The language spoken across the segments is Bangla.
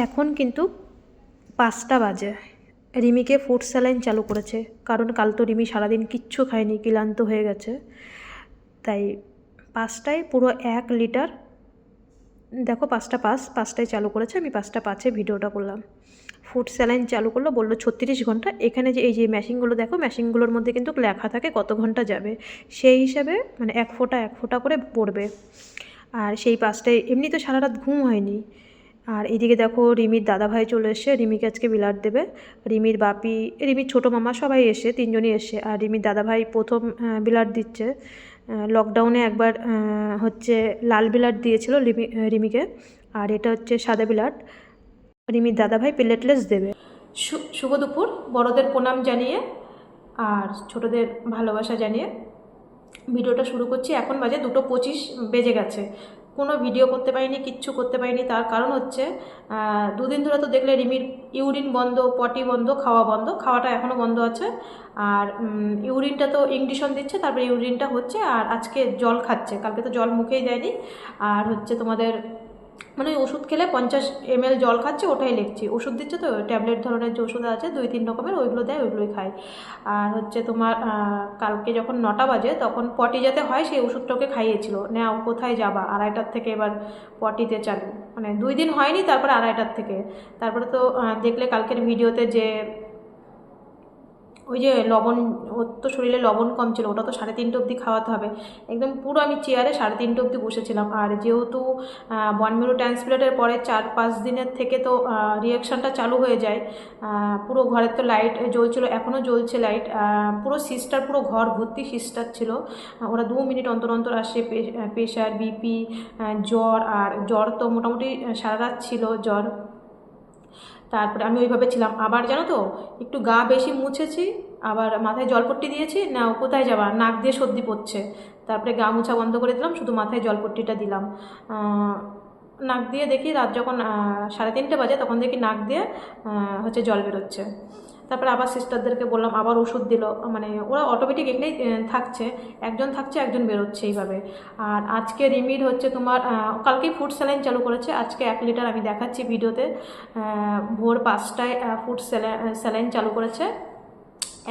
এখন কিন্তু 5টা বাজে। রিমিকে ফুড স্যালাইন চালু করেছে, কারণ কাল তো রিমি সারাদিন কিচ্ছু খায়নি, ক্লান্ত হয়ে গেছে। তাই 5টায় পুরো 1 লিটার, দেখো 5টায় চালু করেছে, আমি 5:05 ভিডিওটা করলাম। ফুড স্যালাইন চালু করলো, বললো 36 ঘন্টা। এখানে যে এই যে মেশিনগুলো দেখো, মেশিনগুলোর মধ্যে কিন্তু লেখা থাকে কত ঘন্টা যাবে, সেই হিসাবে মানে এক ফোঁটা করে পড়বে। আর সেই 5টায় এমনি তো সারা রাত ঘুম হয়নি। আর এদিকে দেখো রিমির দাদাভাই চলে এসে রিমিকে আজকে বিলাট দেবে। রিমির বাপি, রিমির ছোটো মামা সবাই এসে, 3জনই এসে। আর রিমির দাদাভাই প্রথম বিলাট দিচ্ছে। লকডাউনে একবার হচ্ছে লাল বিলাট দিয়েছিল রিমিকে, আর এটা হচ্ছে সাদা বিলাট। রিমির দাদাভাই প্লেটলেস দেবে। শুভ দুপুর, বড়দের প্রণাম জানিয়ে আর ছোটদের ভালোবাসা জানিয়ে ভিডিওটা শুরু করছি। এখন বাজে 2:25 বেজে গেছে। কোনো ভিডিও করতে পারিনি, কিচ্ছু করতে পারিনি। তার কারণ হচ্ছে 2 দিন ধরে তো দেখলে রিমির ইউরিন বন্ধ, পটি বন্ধ, খাওয়া বন্ধ। খাওয়াটা এখনও বন্ধ আছে, আর ইউরিনটা তো ইংডিশন দিচ্ছে, তারপরে ইউরিনটা হচ্ছে। আর আজকে জল খাচ্ছে, কালকে তো জল মুখেই দেয়নি। আর হচ্ছে তোমাদের মানে ওষুধ খেলে 50 ml জল খাচ্ছে, ওটাই লিখছি। ওষুধ দিচ্ছে তো, ট্যাবলেট ধরনের যে ওষুধ আছে 2-3 রকমের, ওইগুলো দেয়, ওইগুলোই খায়। আর হচ্ছে তোমার কালকে যখন 9টা বাজে তখন পটি যাতে হয় সেই ওষুধটাকে খাইয়েছিল। নাও কোথায় যাবা, 2:30টার থেকে এবার পটিতে চালু, মানে 2 দিন হয়নি, তারপরে 2:30টার থেকে। তারপরে তো দেখলে কালকের ভিডিওতে যে ওই যে লবণ, ওর তো শরীরে লবণ কম ছিল, ওটা তো 3:30 অবধি খাওয়াতে হবে। একদম পুরো আমি চেয়ারে 3:30 অবধি বসেছিলাম। আর যেহেতু বনমেরু ট্রান্সপ্লান্টের পরে 4-5 দিনের থেকে তো রিয়াকশানটা চালু হয়ে যায়। পুরো ঘরের তো লাইট জ্বলছিল, এখনও জ্বলছে লাইট। পুরো সিস্টার, পুরো ঘর ভর্তি সিস্টার ছিল। ওরা 2 মিনিট অন্তর অন্তর আসে, প্রেশার, বিপি, জ্বর। আর জ্বর তো মোটামুটি সারা রাত ছিল জ্বর। তারপরে আমি ওইভাবে ছিলাম। আবার জানো তো, একটু গা বেশি মুছেছি, আবার মাথায় জলপট্টি দিয়েছি। না কোথায় যাবা, নাক দিয়ে সর্দি পড়ছে, তারপরে গা মুছা বন্ধ করে দিলাম, শুধু মাথায় জলপট্টিটা দিলাম। নাক দিয়ে দেখি রাত যখন 3:30 বাজে তখন দেখি নাক দিয়ে হচ্ছে জল বেরোচ্ছে। তারপরে আবার সিস্টারদেরকে বললাম, আবার ওষুধ দিল। মানে ওরা অটোমেটিক এখানেই থাকছে, একজন থাকছে একজন বেরোচ্ছে এইভাবে। আর আজকে রিমির হচ্ছে তোমার কালকেই ফুড স্যালাইন চালু করেছে। আজকে 1 লিটার আমি দেখাচ্ছি ভিডিওতে। ভোর 5টায় ফুড স্যালাইন চালু করেছে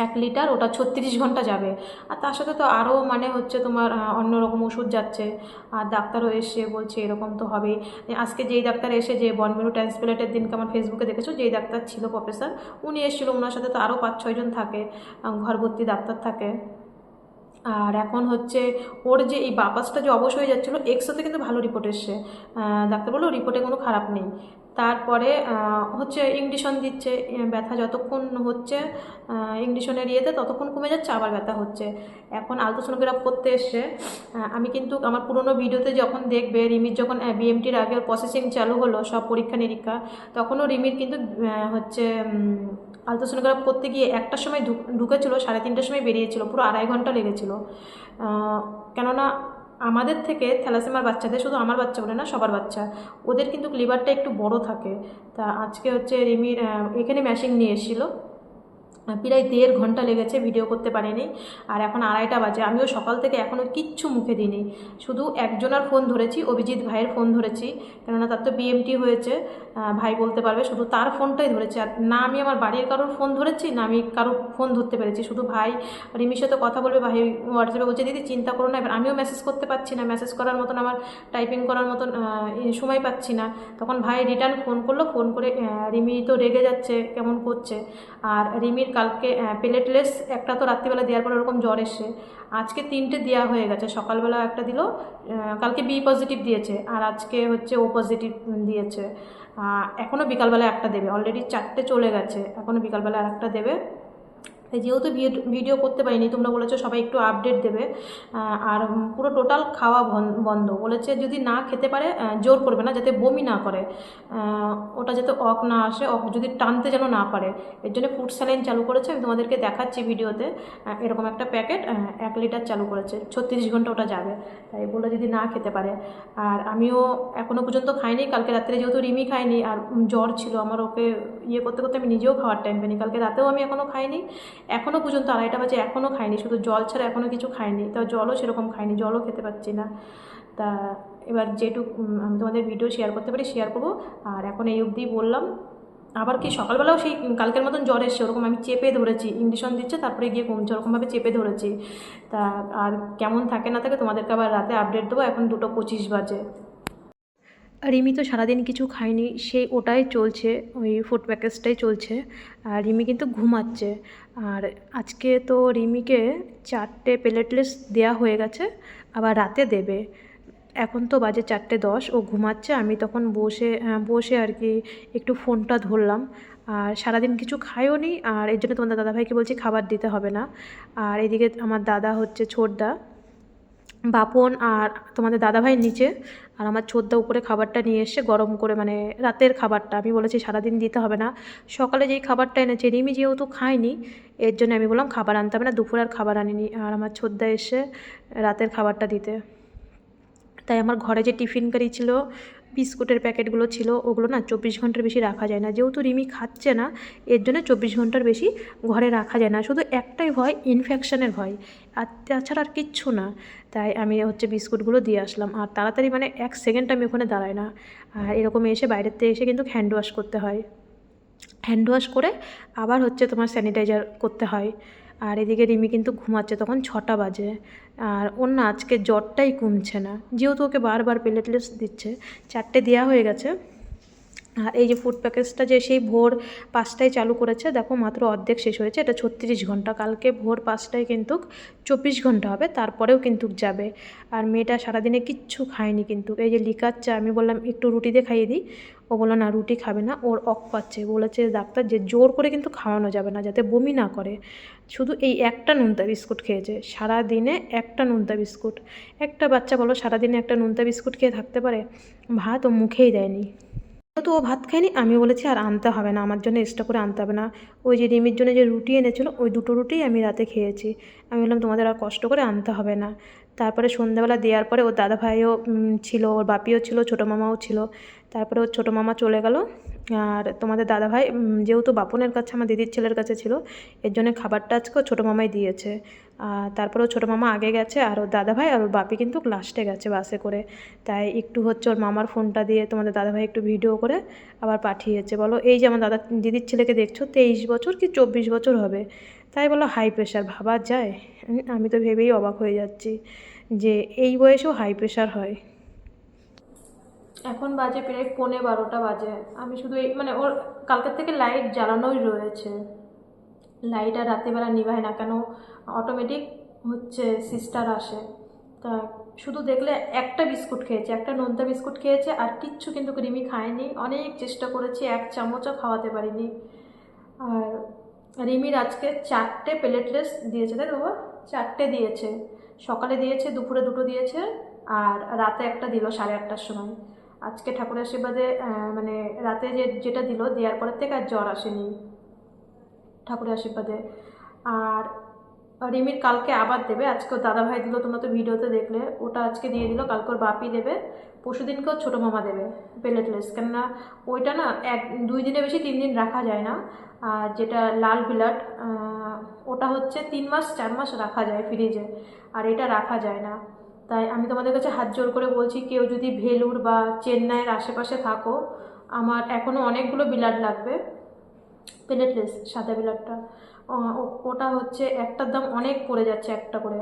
1 লিটার, ওটা 36 ঘন্টা যাবে। আর তার সাথে তো আরও মানে হচ্ছে তোমার অন্যরকম ওষুধ যাচ্ছে। আর ডাক্তারও এসে বলছে এরকম তো হবেই। আজকে যেই ডাক্তার এসে, যে বনমেরু ট্রান্সপ্লান্টের দিনকে আমার ফেসবুকে দেখেছো, যেই ডাক্তার ছিল প্রফেসর, উনি এসেছিলো। ওনার সাথে তো আরও 5-6 জন থাকে, ঘর ভর্তি ডাক্তার থাকে। আর এখন হচ্ছে ওর যে এই বাপাসটা যে অবশ হয়ে যাচ্ছিলো, এক্সরেতে কিন্তু ভালো রিপোর্ট এসছে। ডাক্তার বললো রিপোর্টে কোনো খারাপ নেই। তারপরে হচ্ছে ইঞ্জেকশন দিচ্ছে, ব্যথা যতক্ষণ হচ্ছে ইঞ্জেকশনের ইয়েতে ততক্ষণ কমে যাচ্ছে, আবার ব্যথা হচ্ছে। এখন আলট্রাসোনোগ্রাফ করতে এসছে। আমি কিন্তু আমার পুরোনো ভিডিওতে যখন দেখবে, রিমির যখন বিএমটির আগে প্রসেসিং চালু হলো সব পরীক্ষা নিরীক্ষা, তখনও রিমির কিন্তু হচ্ছে আলট্রাসোনোগ্রাফ করতে গিয়ে 1টার সময় ঢুকেছিল, 3:30টার সময় বেরিয়েছিল, পুরো 2.5 ঘন্টা লেগেছিল। কেননা আমাদের থেকে থ্যালাসেমিয়ার বাচ্চাদের, শুধু আমার বাচ্চা বলে না, সবার বাচ্চা, ওদের কিন্তু লিভারটা একটু বড় থাকে। তা আজকে হচ্ছে রিমির এখানে মেশিন নিয়ে এসেছিলো, প্রায় 1.5 ঘন্টা লেগেছে, ভিডিও করতে পারিনি। আর এখন 2:30টা বাজে, আমিও সকাল থেকে এখনও কিচ্ছু মুখে দিইনি। শুধু একজনের ফোন ধরেছি, অভিজিৎ ভাইয়ের ফোন ধরেছি, কেননা তার তো বিএমটি হয়েছে, ভাই বলতে পারবে, শুধু তার ফোনটাই ধরেছি। আর না আমি আমার বাড়ির কারোর ফোন ধরেছি, না আমি কারোর ফোন ধরতে পেরেছি। শুধু ভাই রিমির সাথে কথা বলবে, ভাই হোয়াটসঅ্যাপে বলছে দিদি চিন্তা করো না। এবার আমিও মেসেজ করতে পারছি না, মেসেজ করার মতন আমার টাইপিং করার মতন সময় পাচ্ছি না। তখন ভাই রিটার্ন ফোন করলো, ফোন করে রিমি তো রেগে যাচ্ছে, কেমন করছে। আর রিমির কালকে প্লেটলেস একটা তো রাত্রিবেলা দেওয়ার পর ওরকম জ্বর এসে, আজকে 3টে দেওয়া হয়ে গেছে। সকালবেলা একটা দিল, কালকে বি পজিটিভ দিয়েছে, আর আজকে হচ্ছে ও পজিটিভ দিয়েছে। এখনও বিকালবেলা একটা দেবে, অলরেডি 4টে চলে গেছে, এখনও বিকালবেলা আর একটা দেবে। যেহেতু ভিডিও করতে পারিনি, তোমরা বলেছো সবাই একটু আপডেট দেবে। আর পুরো টোটাল খাওয়া বন্ধ বলেছে, যদি না খেতে পারে জোর করবে না, যাতে বমি না করে, ওটা যাতে অক না আসে, অক যদি টানতে যেন না পারে, এর জন্য ফুড স্যালাইন চালু করেছে। আমি তোমাদেরকে দেখাচ্ছি ভিডিওতে, এরকম একটা প্যাকেট 1 লিটার চালু করেছে, 36 ঘন্টা ওটা যাবে। তাই বলে যদি না খেতে পারে। আর আমিও এখনও পর্যন্ত খাইনি, কালকে রাত্রে যেহেতু রিমি খাইনি, আর জ্বর ছিল আমার, ওকে ইয়ে করতে করতে আমি নিজেও খাওয়ার টাইম পাইনি। কালকে রাতেও আমি এখনও খাইনি, এখনও পর্যন্ত 2:30টা বাজে এখনও খাইনি, শুধু জল ছাড়া এখনও কিছু খাইনি। তাও জলও সেরকম খাইনি, জলও খেতে পাচ্ছি না। তা এবার যেটুকু আমি তোমাদের ভিডিও শেয়ার করতে পারি শেয়ার করবো। আর এখন এই অবধি বললাম। আবার কি সকালবেলাও সেই কালকের মতন জ্বর এসছে, ওরকম আমি চেপে ধরেছি, ইঞ্জেকশন দিচ্ছে তারপরে গিয়ে কমছে, ওরকমভাবে চেপে ধরেছি। তা আর কেমন থাকে না থাকে তোমাদেরকে আবার রাতে আপডেট দেবো। এখন 2:25 বাজে। রিমি তো সারাদিন কিছু খায়নি, সেই ওটাই চলছে, ওই ফুড প্যাকেজটাই চলছে। আর রিমি কিন্তু ঘুমাচ্ছে। আর আজকে তো রিমিকে 4টে প্লেটলেস দেওয়া হয়ে গেছে, আবার রাতে দেবে। এখন তো বাজে 4:10, ও ঘুমাচ্ছে। আমি তখন বসে আর কি একটু ফোনটা ধরলাম। আর সারাদিন কিছু খায়ও নি, আর এর জন্য তোমাদের দাদাভাইকে বলছি খাবার দিতে হবে না। আর এদিকে আমার দাদা হচ্ছে ছোটদা, বাপন আর তোমাদের দাদাভাই নিচে, আর আমার ছোটদা উপরে খাবারটা নিয়ে এসে গরম করে, মানে রাতের খাবারটা আমি বলেছি সারাদিন দিতে হবে না। সকালে যেই খাবারটা এনেছে রিমি যেহেতু খায়নি, এর জন্য আমি বললাম খাবার আনতে হবে না, দুপুরে আর খাবার আনিনি। আর আমার ছোটদা এসে রাতের খাবারটা দিতে। তাই আমার ঘরে যে টিফিন কারি ছিল, বিস্কুটের প্যাকেটগুলো ছিল, ওগুলো না 24 ঘন্টার বেশি রাখা যায় না। যেহেতু রিমি খাচ্ছে না, এর জন্য 24 ঘন্টার বেশি ঘরে রাখা যায় না। শুধু একটাই ভয়, ইনফেকশনের ভয়, আর তাছাড়া আর কিচ্ছু না। তাই আমি হচ্ছে বিস্কুটগুলো দিয়ে আসলাম। আর তাড়াতাড়ি মানে 1 সেকেন্ড আমি ওখানে দাঁড়াই না। আর এরকম এসে বাইরের থেকে এসে কিন্তু হ্যান্ড ওয়াশ করতে হয়, হ্যান্ড ওয়াশ করে আবার হচ্ছে তোমার স্যানিটাইজার করতে হয়। আর এদিকে রিমি কিন্তু ঘুমাচ্ছে, তখন 6টা বাজে। আর ওর না আজকে জ্বরটাই কমছে না, যেহেতু ওকে বারবার প্লেটলেটস দিচ্ছে। 4টে দেওয়া হয়ে গেছে। আর এই যে ফুড প্যাকেজটা যে সেই ভোর 5টায় চালু করেছে, দেখো মাত্র অর্ধেক শেষ হয়েছে। এটা 36 ঘন্টা, কালকে ভোর 5টায় কিন্তু 24 ঘন্টা হবে, তারপরেও কিন্তু যাবে। আর মেয়েটা সারাদিনে কিচ্ছু খায়নি কিন্তু। এই যে লিকার চা, আমি বললাম একটু রুটি দিয়ে খাইয়ে দিই, ও বললো না রুটি খাবে না, ওর অক পাচ্ছে। বলেছে ডাক্তার যে জোর করে কিন্তু খাওয়ানো যাবে না, যাতে বমি না করে। শুধু এই একটা নোনতা বিস্কুট খেয়েছে সারাদিনে, একটা নোনতা বিস্কুট। একটা বাচ্চা বলো সারাদিনে একটা নোনতা বিস্কুট খেয়ে থাকতে পারে? ভাত ও মুখেই দেয়নি। তো ও ভাত খায়নি, আমি বলেছি আর আনতে হবে না, আমার জন্য এক্সট্রা করে আনতে হবে না। ওই যে রিমির জন্য যে রুটি এনেছিলো, ওই 2টো রুটিই আমি রাতে খেয়েছি। আমি বললাম তোমাদের আর কষ্ট করে আনতে হবে না। তারপরে সন্ধ্যাবেলা দেওয়ার পরে ওর দাদাভাইও ছিল, ওর বাপিও ছিল, ছোটো মামাও ছিল। তারপরে ওর ছোটো মামা চলে গেল। আর তোমাদের দাদাভাই যেহেতু বাপনের কাছে, আমার দিদির ছেলের কাছে ছিল, এর জন্য খাবারটা আজকে ওর ছোটো মামাই দিয়েছে। আর তারপরে ওর ছোটো মামা আগে গেছে, আর ওর দাদাভাই আর ওর বাপি কিন্তু লাস্টে গেছে বাসে করে। তাই একটু হচ্ছে ওর মামার ফোনটা দিয়ে তোমাদের দাদাভাই একটু ভিডিও করে আবার পাঠিয়েছে। বলো এই যে আমার দিদির ছেলেকে দেখছো, 23 বছর কি 24 বছর হবে, তাই বলো হাই প্রেশার, ভাবা যায়? আমি তো ভেবেই অবাক হয়ে যাচ্ছি যে এই বয়সেও হাই প্রেশার হয়। এখন বাজে প্রায় 11:15 বাজে। আমি শুধু এই মানে ওর কালকের থেকে লাইট জ্বালানোই রয়েছে। লাইট আর রাত্রিবেলা নিভায় না কেন, অটোমেটিক হচ্ছে সিস্টার আসে। তা শুধু দেখলে একটা বিস্কুট খেয়েছে, একটা নোনতা বিস্কুট খেয়েছে, আর কিচ্ছু কিন্তু রিমি খায়নি। অনেক চেষ্টা করেছি, 1 চামচও খাওয়াতে পারিনি। আর রিমির আজকে 4টে প্লেটলেস দিয়েছে, তাই বাবা? 4টে দিয়েছে, সকালে দিয়েছে, দুপুরে 2টো দিয়েছে, আর রাতে একটা দিল 8:30টার সময়। আজকে ঠাকুরের আশীর্বাদে মানে রাতে যেটা দিল, দেওয়ার পরের থেকে আর জ্বর আসেনি ঠাকুরের আশীর্বাদে। আর রিমির কালকে আবার দেবে, আজকেও দাদাভাই দিল, তোমরা তো ভিডিওতে দেখলে, ওটা আজকে দিয়ে দিল। কালকে ওর বাপি দেবে, পরশুদিনকেও ছোটো মামা দেবে প্লেটলেস। কেননা ওইটা না 2 দিনে বেশি 3 দিন রাখা যায় না। আর যেটা লাল ব্লাড, ওটা হচ্ছে 3 মাস 4 মাস রাখা যায় ফ্রিজে, আর এটা রাখা যায় না। তাই আমি তোমাদের কাছে হাত জোর করে বলছি, কেউ যদি ভেলুর বা চেন্নাইয়ের আশেপাশে থাকো, আমার এখনও অনেকগুলো ব্লাড লাগবে, প্লেটলেস সাদা ব্লাডটা। ওটা হচ্ছে একটার দাম অনেক পড়ে যাচ্ছে একটা করে।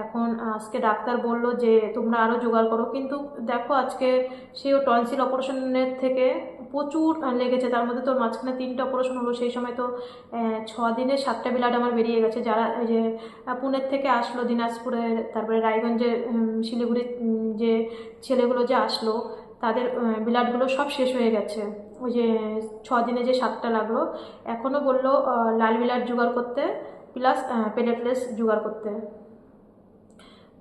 এখন আজকে ডাক্তার বলল যে তোমরা আরও জোগাড় করো, কিন্তু দেখো আজকে সেও টনসিল অপারেশনের থেকে প্রচুর লেগেছে, তার মধ্যে তোর মাঝখানে 3টে অপারেশন হলো। সেই সময় তো 6 দিনে 7টা ব্লাড আমার বেরিয়ে গেছে। যারা এই যে পুনের থেকে আসলো, দিনাজপুরের, তারপরে রায়গঞ্জের, শিলিগুড়ির যে ছেলেগুলো যে আসলো, তাদের ব্লাডগুলো সব শেষ হয়ে গেছে। ওই যে 6 দিনে যে 7টা লাগলো। এখনও বললো লাল ব্লাড জোগাড় করতে, প্লাস প্লেটলেস জোগাড় করতে।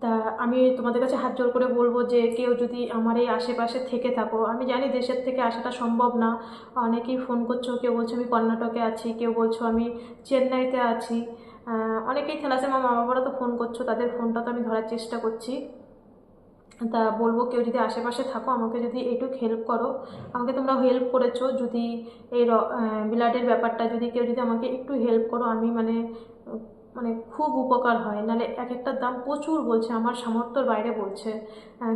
তা আমি তোমাদের কাছে হাত জোর করে বলবো যে কেউ যদি আমার এই আশেপাশে থেকে থাকো, আমি জানি দেশের থেকে আসাটা সম্ভব না, অনেকেই ফোন করছো, কেউ বলছো আমি কর্ণাটকে আছি, কেউ বলছো আমি চেন্নাইতে আছি, অনেকেই থ্যালাসেমিয়া মা বাবারা তো ফোন করছো, তাদের ফোনটা তো আমি ধরার চেষ্টা করছি। তা বলবো কেউ যদি আশেপাশে থাকো, আমাকে যদি এইটুকু হেল্প করো। আমাকে তোমরা হেল্প করেছো, যদি এই ব্লাডের ব্যাপারটা যদি কেউ যদি আমাকে একটু হেল্প করো, আমি মানে মানে খুব উপকার হয়। নাহলে এক একটার দাম প্রচুর বলছে, আমার সামর্থ্যর বাইরে বলছে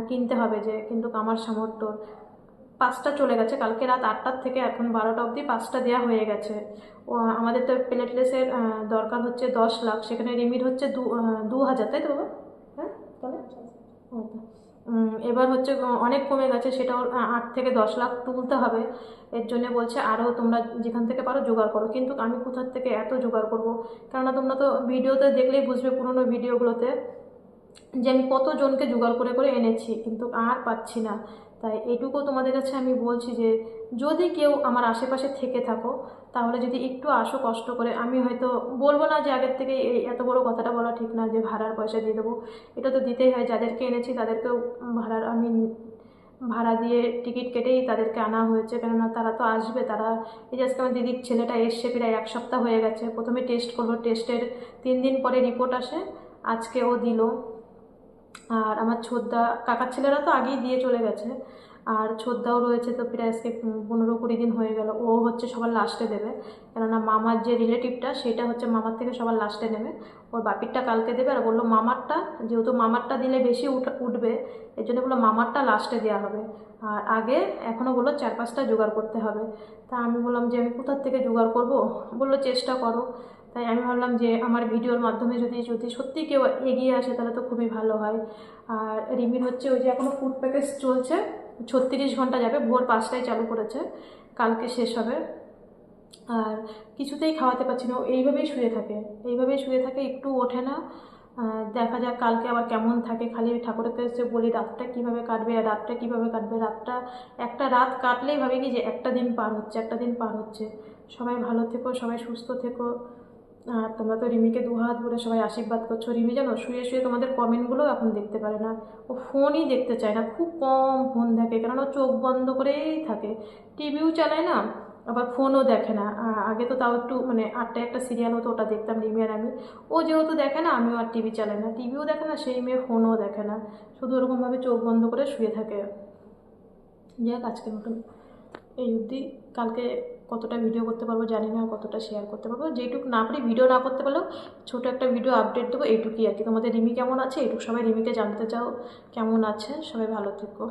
কিনতে হবে যে, কিন্তু আমার সামর্থ্য 5টা চলে গেছে কালকে রাত 8টার থেকে এখন 12টা অবধি 5টা দেওয়া হয়ে গেছে। আমাদের তো প্লেটলেসের দরকার হচ্ছে 10 লাখ, সেখানে রিমির হচ্ছে 2,000, তাই তো বাবা? হ্যাঁ তাহলে এবার হচ্ছে অনেক কমে গেছে, সেটাও 8 থেকে 10 লাখ তুলতে হবে। এর জন্য বলছে আরও তোমরা যেখান থেকে পারো জোগাড় করো, কিন্তু আমি কোথার থেকে এত জোগাড় করবো? কেননা তোমরা তো ভিডিওতে দেখলেই বুঝবে, পুরোনো ভিডিওগুলোতে, যে আমি কতজনকে জোগাড় করে করে এনেছি, কিন্তু আর পাচ্ছি না। তাই এইটুকু তোমাদের কাছে আমি বলছি যে যদি কেউ আমার আশেপাশে থেকে থাকো, তাহলে যদি একটু আসো কষ্ট করে। আমি হয়তো বলবো না যে আগের থেকে এই এত বড় কথাটা বলা ঠিক না যে ভাড়ার পয়সা দিয়ে দেবো, এটা তো দিতেই হয়। যাদেরকে এনেছি তাদেরকেও ভাড়া দিয়ে টিকিট কেটেই তাদেরকে আনা হয়েছে, কেননা তারা তো আসবে। তারা এই যে আজকে আমার দিদির ছেলেটা এসছে, প্রায় 1 সপ্তাহ হয়ে গেছে। প্রথমে টেস্ট করলো, টেস্টের 3 দিন পরে রিপোর্ট আসে, আজকে ও দিল। আর আমার ছোদ্দা কাকার ছেলেরা তো আগেই দিয়ে চলে গেছে, আর ছোদ্দাও রয়েছে, তো প্রায় আজকে 15-20 দিন হয়ে গেল। ও হচ্ছে সবার লাস্টে দেবে, কেননা মামার যে রিলেটিভটা সেটা হচ্ছে মামার থেকে সবার লাস্টে নেবে। ওর বাপিরটা কালকে দেবে, আর বললো মামারটা, যেহেতু মামারটা দিলে বেশি উঠবে, এর জন্য বললো মামারটা লাস্টে দেওয়া হবে। আর আগে এখনও বললো 4-5টা জোগাড় করতে হবে। তা আমি বললাম যে আমি কোথার থেকে জোগাড় করব? বললো চেষ্টা করো। তাই আমি ভাবলাম যে আমার ভিডিওর মাধ্যমে যদি যদি সত্যি কেউ এগিয়ে আসে তাহলে তো খুবই ভালো হয়। আর রিমির হচ্ছে ওই যে এখনও ফুড প্যাকেজ চলছে, 36 ঘন্টা যাবে, ভোর 5টায় চালু করেছে, কালকে শেষ হবে। আর কিছুতেই খাওয়াতে পারছি না, ও এইভাবেই শুয়ে থাকে, একটু ওঠে না। দেখা যাক কালকে আবার কেমন থাকে। খালি ঠাকুরের কাছে বলি রাতটা কীভাবে কাটবে, আর রাতটা কীভাবে কাটবে। একটা রাত কাটলেই ভাবে কি যে একটা দিন পার হচ্ছে। সবাই ভালো থেকো, সবাই সুস্থ থেকো। আর তোমরা তো রিমিকে 2 হাত ভরে সবাই আশীর্বাদ করছো। রিমি জানো শুয়ে শুয়ে তোমাদের কমেন্টগুলোও এখন দেখতে পারে না, ও ফোনই দেখতে চায় না, খুব কম ফোন দেখে, কেননা চোখ বন্ধ করেই থাকে, টিভিও চালায় না, আবার ফোনও দেখে না। আগে তো তাও একটু মানে 8টায় একটা সিরিয়াল হতো, ওটা দেখতাম রিমি আর আমি। ও যেহেতু দেখে না, আমিও আর টিভি চালাই না, টিভিও দেখে না সেই মেয়ে, ফোনও দেখে না, শুধু ওরকমভাবে চোখ বন্ধ করে শুয়ে থাকে। যাক আজকের মতন এই অবধি। কালকে কতটা ভিডিও করতে পারবো জানি না, কতটা শেয়ার করতে পারবো। যেটুকু না পারি, ভিডিও না করতে পারলেও ছোটো একটা ভিডিও আপডেট দেবো, এইটুকুই আর কি। তোমাদের রিমি কেমন আছে এইটুকু, সবাই রিমিকে জানতে চাও কেমন আছে, সবাই ভালো থেকো।